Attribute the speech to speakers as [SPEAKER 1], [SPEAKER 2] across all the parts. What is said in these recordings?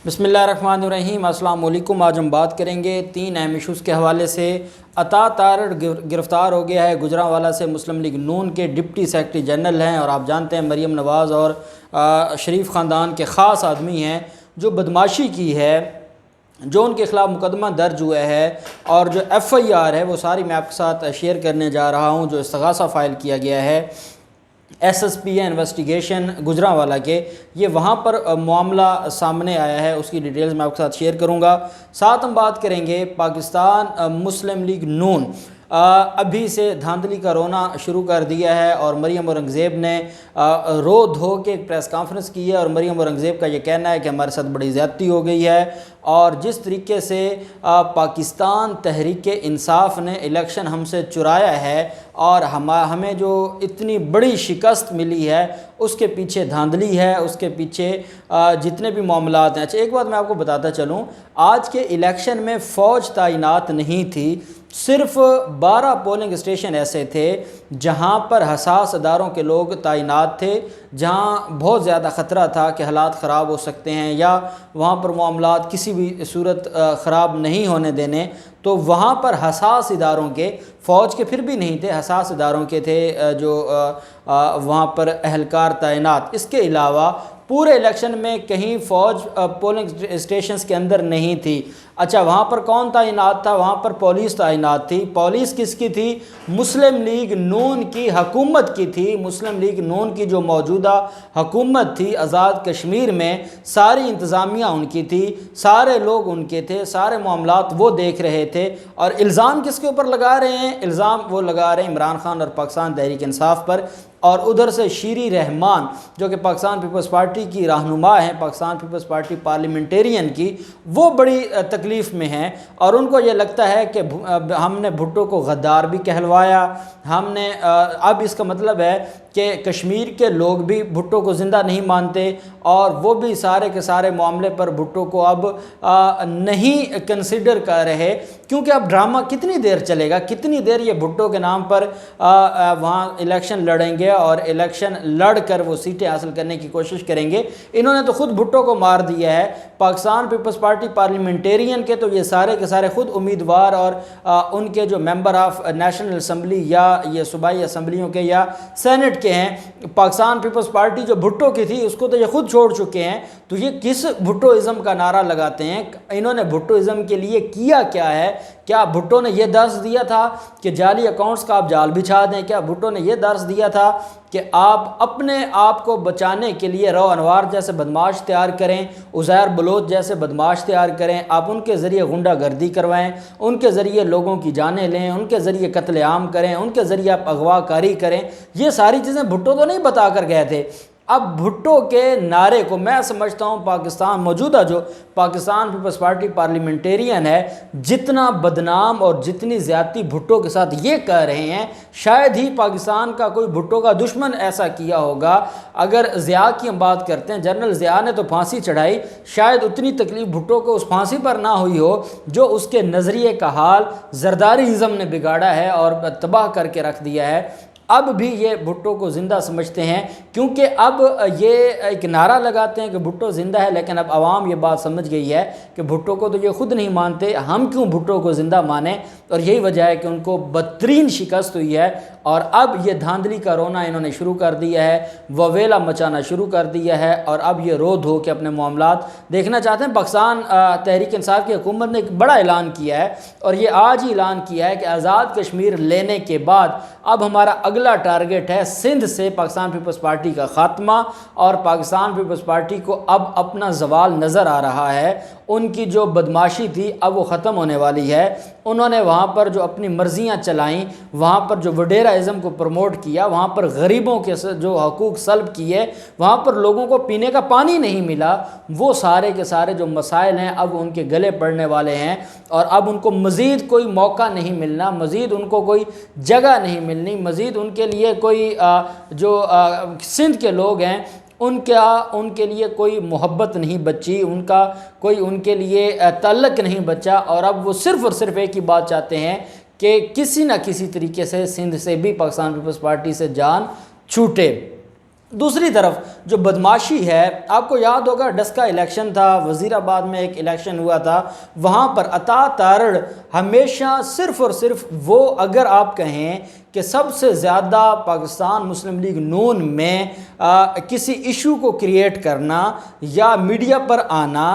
[SPEAKER 1] بسم اللہ الرحمن الرحیم۔ السلام علیکم۔ آج ہم بات کریں گے 3 اہم ایشوز کے حوالے سے۔ عطا تارڑ گرفتار ہو گیا ہے، گجرانوالہ سے مسلم لیگ نون کے ڈپٹی سیکرٹری جنرل ہیں، اور آپ جانتے ہیں مریم نواز اور شریف خاندان کے خاص آدمی ہیں جو بدماشی کی ہے، جو ان کے خلاف مقدمہ درج ہوا ہے اور جو FIR ہے وہ ساری میں آپ کے ساتھ شیئر کرنے جا رہا ہوں۔ جو استغاثہ فائل کیا گیا ہے SSP ہے انویسٹیگیشن گجرانوالہ کے، یہ وہاں پر معاملہ سامنے آیا ہے، اس کی ڈیٹیلز میں آپ کے ساتھ شیئر کروں گا۔ ساتھ ہم بات کریں گے پاکستان مسلم لیگ نون ابھی سے دھاندلی کا رونا شروع کر دیا ہے، اور مریم اورنگزیب نے رو دھو کے ایک پریس کانفرنس کی ہے، اور مریم اورنگزیب کا یہ کہنا ہے کہ ہمارے ساتھ بڑی زیادتی ہو گئی ہے، اور جس طریقے سے پاکستان تحریک انصاف نے الیکشن ہم سے چرایا ہے اور ہمیں جو اتنی بڑی شکست ملی ہے اس کے پیچھے دھاندلی ہے، اس کے پیچھے جتنے بھی معاملات ہیں۔ اچھا ایک بات میں آپ کو بتاتا چلوں، آج کے الیکشن میں فوج تعینات نہیں تھی، صرف 12 پولنگ اسٹیشن ایسے تھے جہاں پر حساس اداروں کے لوگ تعینات تھے، جہاں بہت زیادہ خطرہ تھا کہ حالات خراب ہو سکتے ہیں یا وہاں پر معاملات کسی بھی صورت خراب نہیں ہونے دینے، تو وہاں پر حساس اداروں کے، فوج کے پھر بھی نہیں تھے، حساس اداروں کے تھے جو وہاں پر اہلکار تعینات۔ اس کے علاوہ پورے الیکشن میں کہیں فوج پولنگ اسٹیشنز کے اندر نہیں تھی۔ اچھا وہاں پر کون تعینات تھا؟ وہاں پر پولیس تعینات تھی۔ پولیس کس کی تھی؟ مسلم لیگ نون کی حکومت کی تھی۔ مسلم لیگ نون کی جو موجودہ حکومت تھی آزاد کشمیر میں، ساری انتظامیہ ان کی تھی، سارے لوگ ان کے تھے، سارے معاملات وہ دیکھ رہے تھے۔ اور الزام کس کے اوپر لگا رہے ہیں؟ الزام وہ لگا رہے ہیں عمران خان اور پاکستان تحریک انصاف پر، اور ادھر سے شیری رحمان جو کہ پاکستان پیپلز پارٹی کی رہنما ہیں، پاکستان پیپلز پارٹی پارلیمنٹیرین کی، وہ بڑی تکلیف میں ہیں، اور ان کو یہ لگتا ہے کہ ہم نے بھٹو کو غدار بھی کہلوایا، ہم نے اب اس کا مطلب ہے کہ کشمیر کے لوگ بھی بھٹو کو زندہ نہیں مانتے، اور وہ بھی سارے کے سارے معاملے پر بھٹو کو اب نہیں کنسیڈر کر رہے، کیونکہ اب ڈرامہ کتنی دیر چلے گا، کتنی دیر یہ بھٹو کے نام پر وہاں الیکشن لڑیں گے اور الیکشن لڑ کر وہ سیٹیں حاصل کرنے کی کوشش کریں گے۔ انہوں نے تو خود بھٹو کو مار دیا ہے۔ پاکستان پیپلز پارٹی پارلیمنٹیرین کے تو یہ سارے کے سارے خود امیدوار اور ان کے جو ممبر آف نیشنل اسمبلی یا یہ صوبائی اسمبلیوں کے یا سینٹ کے ہیں، پاکستان پیپلز پارٹی جو بھٹو کی تھی اس کو تو یہ خود چھوڑ چکے ہیں، تو یہ کس بھٹوازم کا نعرہ لگاتے ہیں؟ انہوں نے بھٹوازم کے لیے کیا کیا ہے؟ کیا بھٹو نے یہ درس دیا تھا کہ جعلی اکاؤنٹس کا آپ جال بچھا دیں؟ کیا بھٹو نے یہ درس دیا تھا کہ آپ اپنے آپ کو بچانے کے لیے رو انوار جیسے بدماش تیار کریں، عزیر بلوچ جیسے بدماش تیار کریں، آپ ان کے ذریعے غنڈہ گردی کروائیں، ان کے ذریعے لوگوں کی جانیں لیں، ان کے ذریعے قتل عام کریں، ان کے ذریعے آپ اغوا کاری کریں؟ یہ ساری چیزیں بھٹو تو نہیں بتا کر گئے تھے۔ اب بھٹو کے نعرے کو میں سمجھتا ہوں پاکستان موجودہ جو پاکستان پیپلز پارٹی پارلیمنٹیرین ہے، جتنا بدنام اور جتنی زیادتی بھٹو کے ساتھ یہ کہہ رہے ہیں، شاید ہی پاکستان کا کوئی بھٹو کا دشمن ایسا کیا ہوگا۔ اگر ضیاء کی ہم بات کرتے ہیں، جنرل ضیاء نے تو پھانسی چڑھائی، شاید اتنی تکلیف بھٹو کو اس پھانسی پر نہ ہوئی ہو جو اس کے نظریے کا حال زرداری ازم نے بگاڑا ہے اور تباہ کر کے رکھ دیا ہے۔ اب بھی یہ بھٹو کو زندہ سمجھتے ہیں، کیونکہ اب یہ ایک نعرہ لگاتے ہیں کہ بھٹو زندہ ہے، لیکن اب عوام یہ بات سمجھ گئی ہے کہ بھٹو کو تو یہ خود نہیں مانتے، ہم کیوں بھٹو کو زندہ مانیں؟ اور یہی وجہ ہے کہ ان کو بدترین شکست ہوئی ہے، اور اب یہ دھاندلی کا رونا انہوں نے شروع کر دیا ہے، وویلا مچانا شروع کر دیا ہے، اور اب یہ رو دھو کے اپنے معاملات دیکھنا چاہتے ہیں۔ پاکستان تحریک انصاف کی حکومت نے ایک بڑا اعلان کیا ہے، اور یہ آج ہی اعلان کیا ہے کہ آزاد کشمیر لینے کے بعد اب ہمارا اگلا ٹارگٹ ہے سندھ سے پاکستان پیپلز پارٹی کا خاتمہ، اور پاکستان پیپلز پارٹی کو اب اپنا زوال نظر آ رہا ہے۔ ان کی جو بدماشی تھی اب وہ ختم ہونے والی ہے۔ انہوں نے وہاں پر جو اپنی مرضیاں چلائیں، وہاں پر جو وڈیرا ازم کو پروموٹ کیا، وہاں پر غریبوں کے جو حقوق سلب کیے، وہاں پر لوگوں کو پینے کا پانی نہیں ملا، وہ سارے کے سارے جو مسائل ہیں اب ان کے گلے پڑنے والے ہیں، اور اب ان کو مزید کوئی موقع نہیں ملنا، مزید ان کو کوئی جگہ نہیں ملنی، مزید ان کے لیے کوئی جو سندھ کے لوگ ہیں ان کے لیے کوئی محبت نہیں بچی، ان کے لیے تعلق نہیں بچا، اور اب وہ صرف اور صرف ایک ہی بات چاہتے ہیں کہ کسی نہ کسی طریقے سے سندھ سے بھی پاکستان پیپلز پارٹی سے جان چھوٹے۔ دوسری طرف جو بدماشی ہے، آپ کو یاد ہوگا ڈسکا الیکشن تھا، وزیر آباد میں ایک الیکشن ہوا تھا، وہاں پر عطا تارڑ ہمیشہ صرف اور صرف وہ، اگر آپ کہیں کہ سب سے زیادہ پاکستان مسلم لیگ نون میں کسی ایشو کو کریٹ کرنا یا میڈیا پر آنا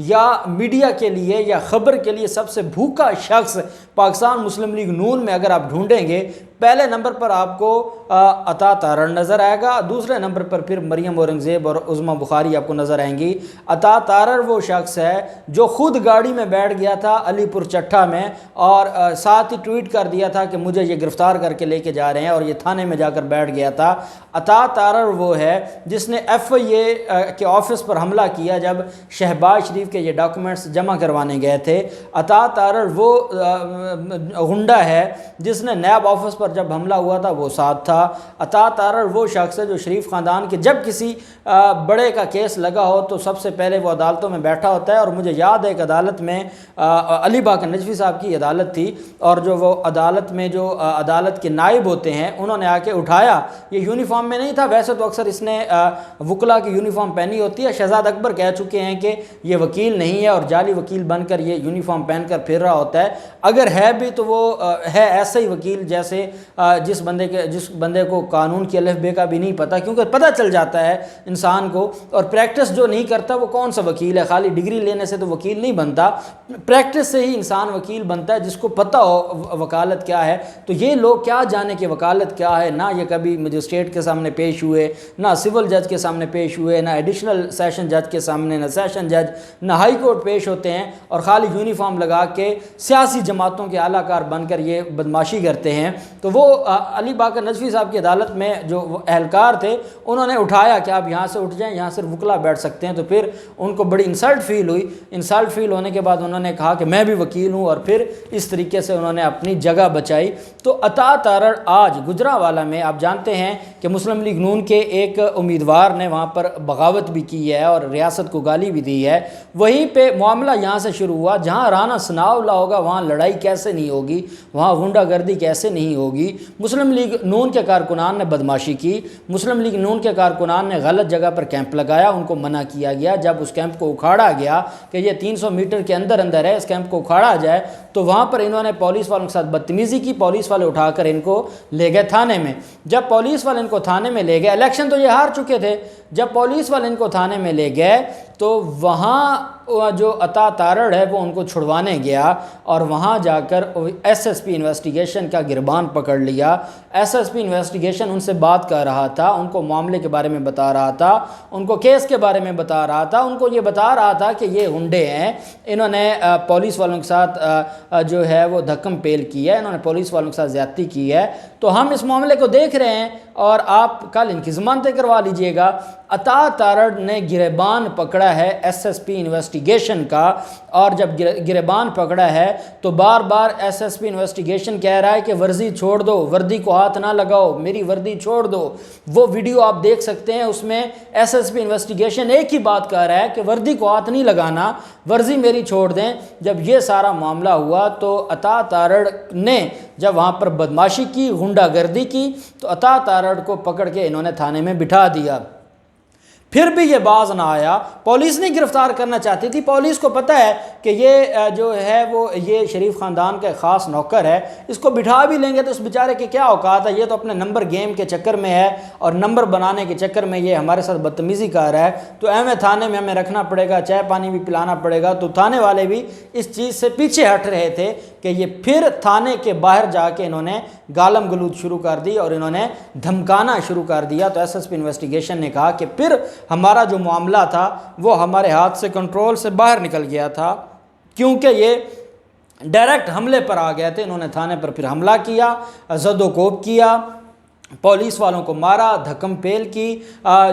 [SPEAKER 1] یا میڈیا کے لیے یا خبر کے لیے سب سے بھوکا شخص پاکستان مسلم لیگ نون میں اگر آپ ڈھونڈیں گے، پہلے نمبر پر آپ کو عطا تارڑ نظر آئے گا، دوسرے نمبر پر پھر مریم اورنگزیب اور عظمیٰ بخاری آپ کو نظر آئیں گی۔ عطا تارڑ وہ شخص ہے جو خود گاڑی میں بیٹھ گیا تھا علی پور چٹھا میں اور ساتھ ہی ٹویٹ کر دیا تھا کہ مجھے یہ گرفتار کر کے لے کے جا رہے ہیں، اور یہ تھانے میں جا کر بیٹھ گیا تھا۔ عطا تارڑ وہ ہے جس نے FIA کے آفس پر حملہ کیا جب شہباز شریف کے یہ ڈاکومنٹس جمع کروانے گئے تھے۔ عطا تارڑ وہ غنڈہ ہے جس نے نیب آفس پر جب حملہ ہوا تھا وہ ساتھ تھا۔ عطا تارڑ وہ شخص ہے جو شریف خاندان کے جب کسی بڑے کا کیس لگا ہو تو سب سے پہلے وہ عدالتوں میں بیٹھا ہوتا ہے، اور مجھے یاد ہے ایک عدالت میں علی باقر نجفی صاحب کی عدالت تھی، اور جو وہ عدالت میں جو عدالت کے نائب ہوتے ہیں انہوں نے آ کے اٹھایا، یہ یونیفارم میں نہیں تھا، ویسے تو اکثر اس نے وکلا کی یونیفارم پہنی ہوتی ہے، شہزاد اکبر کہہ چکے ہیں کہ یہ وکیل نہیں ہے اور جعلی وکیل بن کر یہ یونیفارم پہن کر پھر رہا ہوتا ہے، اگر ہے بھی تو وہ ہے ایسا ہی وکیل جیسے جس بندے کو قانون کی الف بے کا بھی نہیں پتہ، کیونکہ پتہ چل جاتا ہے انسان کو، اور پریکٹس جو نہیں کرتا وہ کون سا وکیل ہے، خالی ڈگری لینے سے تو وکیل نہیں بنتا، پریکٹس سے ہی انسان وکیل بنتا ہے جس کو پتہ ہو وکالت کیا ہے۔ تو یہ لوگ کیا جانے کہ وکالت کیا ہے، نہ یہ کبھی مجسٹریٹ کے سامنے پیش ہوئے، نہ سول جج کے سامنے پیش ہوئے، نہ ایڈیشنل سیشن جج کے سامنے، نہ سیشن جج، نہ ہائی کورٹ پیش ہوتے ہیں، اور خالی یونیفارم لگا کے سیاسی جماعتوں کے اعلیٰ کار بن کر یہ بدماشی کرتے ہیں۔ تو وہ علی باقر نجفی صاحب کی عدالت میں جو اہلکار تھے انہوں نے اٹھایا کہ آپ یہاں سے اٹھ جائیں، یہاں صرف وکلا بیٹھ سکتے ہیں، تو پھر ان کو بڑی انسلٹ فیل ہوئی، انسلٹ فیل ہونے کے بعد انہوں نے کہا کہ میں بھی وکیل ہوں، اور پھر اس طریقے سے انہوں نے اپنی جگہ بچائی۔ تو عطا تارڑ آج گجرانوالہ میں آپ جانتے ہیں کہ مسلم لیگ نون کے ایک امیدوار نے وہاں پر بغاوت بھی کی ہے اور ریاست کو گالی بھی دی ہے، وہیں پہ معاملہ یہاں سے شروع ہوا، جہاں رانا ثناء اللہ ہوگا وہاں لڑائی کیسے نہیں ہوگی، وہاں غنڈہ گردی کیسے نہیں ہوگی۔ مسلم لیگ نون کے کارکنان نے بدماشی کی، مسلم لیگ نون کے کارکنان نے غلط جگہ پر کیمپ لگایا، ان کو منع کیا گیا، جب اس کیمپ کو اکھاڑا گیا کہ یہ 300 میٹر کے اندر ہے، اس کیمپ کو اکھاڑا جائے، تو وہاں پر انہوں نے پولیس والوں کے ساتھ بدتمیزی کی، پولیس والے اٹھا کر ان کو لے گئے تھانے میں۔ جب پولیس والے ان کو تھانے میں لے گئے، الیکشن تو یہ ہار چکے تھے، جب پولیس والے ان کو تھانے میں لے گئے تو وہاں جو عطا تارڑ ہے وہ ان کو چھڑوانے گیا، اور وہاں جا کر SSP انویسٹیگیشن کا گربان پکڑ لیا۔ SSP انویسٹیگیشن ان سے بات کر رہا تھا، ان کو معاملے کے بارے میں بتا رہا تھا، ان کو کیس کے بارے میں بتا رہا تھا، ان کو یہ بتا رہا تھا کہ یہ غنڈے ہیں، انہوں نے پولیس والوں کے ساتھ جو ہے وہ دھکم پیل کی ہے، انہوں نے پولیس والوں کے ساتھ زیادتی کی ہے، تو ہم اس معاملے کو دیکھ رہے ہیں اور آپ کل ان کی ضمانتیں کروا لیجئے گا۔ عطا تارڑ نے گریبان پکڑا ہے SSP انویسٹیگیشن کا، اور جب گریبان پکڑا ہے تو بار بار SSP انویسٹیگیشن کہہ رہا ہے کہ ورزی چھوڑ دو، وردی کو ہاتھ نہ لگاؤ، میری وردی چھوڑ دو۔ وہ ویڈیو آپ دیکھ سکتے ہیں، اس میں SSP انویسٹیگیشن ایک ہی بات کہہ رہا ہے کہ وردی کو ہاتھ نہیں لگانا، ورزی میری چھوڑ دیں۔ جب یہ سارا معاملہ ہوا تو عطا تارڑ نے جب وہاں پر بدماشی کی، غنڈہ گردی کی، تو عطا تارڑ کو پکڑ کے انہوں نے تھانے میں بٹھا دیا۔ پھر بھی یہ باز نہ آیا، پولیس نہیں گرفتار کرنا چاہتی تھی، پولیس کو پتہ ہے کہ یہ جو ہے وہ یہ شریف خاندان کا خاص نوکر ہے، اس کو بٹھا بھی لیں گے تو اس بیچارے کے کیا اوقات ہے، یہ تو اپنے نمبر گیم کے چکر میں ہے اور نمبر بنانے کے چکر میں یہ ہمارے ساتھ بدتمیزی کر رہا ہے، تو ایویں تھانے میں ہمیں رکھنا پڑے گا، چائے پانی بھی پلانا پڑے گا۔ تو تھانے والے بھی اس چیز سے پیچھے ہٹ رہے تھے کہ یہ پھر تھانے کے باہر جا کے انہوں نے گالم گلوچ شروع کر دی اور انہوں نے دھمکانا شروع کر دیا۔ تو SSP انویسٹیگیشن نے کہا کہ پھر ہمارا جو معاملہ تھا وہ ہمارے ہاتھ سے کنٹرول سے باہر نکل گیا تھا، کیونکہ یہ ڈائریکٹ حملے پر آ گئے تھے، انہوں نے تھانے پر پھر حملہ کیا، زد و کوب کیا، پولیس والوں کو مارا، دھکم پیل کی،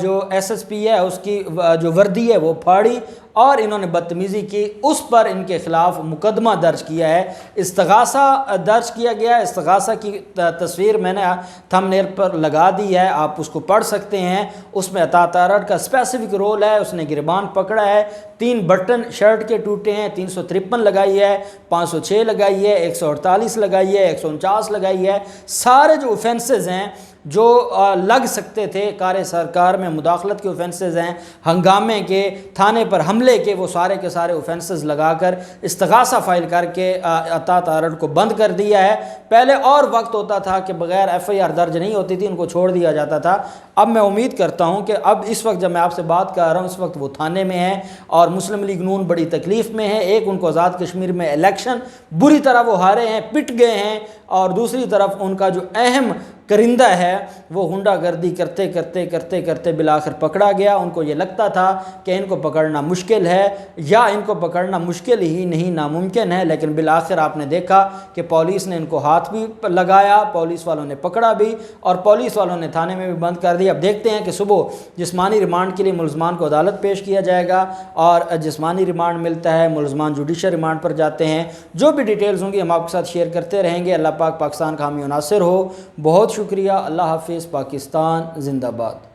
[SPEAKER 1] جو SSP ہے اس کی جو وردی ہے وہ پھاڑی، اور انہوں نے بدتمیزی کی، اس پر ان کے خلاف مقدمہ درج کیا ہے، استغاثہ درج کیا گیا ہے۔ استغاثہ کی تصویر میں نے تھم نیل پر لگا دی ہے، آپ اس کو پڑھ سکتے ہیں، اس میں عطا تارڑ کا اسپیسیفک رول ہے، اس نے گریبان پکڑا ہے، 3 بٹن شرٹ کے ٹوٹے ہیں، 353 لگائی ہے، 506 لگائی ہے، 148 لگائی ہے، 149 لگائی ہے، سارے جو اوفینسز ہیں جو لگ سکتے تھے کار سرکار میں مداخلت کے اوفینسز ہیں، ہنگامے کے، تھانے پر حملے کے، وہ سارے کے سارے اوفینسز لگا کر استغاثہ فائل کر کے عطا تارڑ کو بند کر دیا ہے۔ پہلے اور وقت ہوتا تھا کہ بغیر ایف آئی آر درج نہیں ہوتی تھی، ان کو چھوڑ دیا جاتا تھا۔ اب میں امید کرتا ہوں کہ اب اس وقت جب میں آپ سے بات کر رہا ہوں اس وقت وہ تھانے میں ہیں اور مسلم لیگ نون بڑی تکلیف میں ہے۔ ایک ان کو آزاد کشمیر میں الیکشن بری طرح وہ ہارے ہیں، پٹ گئے ہیں، اور دوسری طرف ان کا جو اہم کرندہ ہے وہ ہنڈا گردی کرتے کرتے کرتے کرتے بالآخر پکڑا گیا۔ ان کو یہ لگتا تھا کہ ان کو پکڑنا مشکل ہے، یا ان کو پکڑنا مشکل ہی نہیں ناممکن ہے، لیکن بالآخر آپ نے دیکھا کہ پولیس نے ان کو ہاتھ بھی لگایا، پولیس والوں نے پکڑا بھی، اور پولیس والوں نے تھانے میں بھی بند کر دیا۔ اب دیکھتے ہیں کہ صبح جسمانی ریمانڈ کے لیے ملزمان کو عدالت پیش کیا جائے گا، اور جسمانی ریمانڈ ملتا ہے، ملزمان جوڈیشل ریمانڈ پر جاتے ہیں۔ جو بھی ڈیٹیلز ہوں گی ہم آپ کے ساتھ شیئر کرتے رہیں گے۔ اللہ پاک پاکستان کا حامی و ناصر ہو۔ بہت شکریہ۔ اللہ حافظ۔ پاکستان زندہ باد۔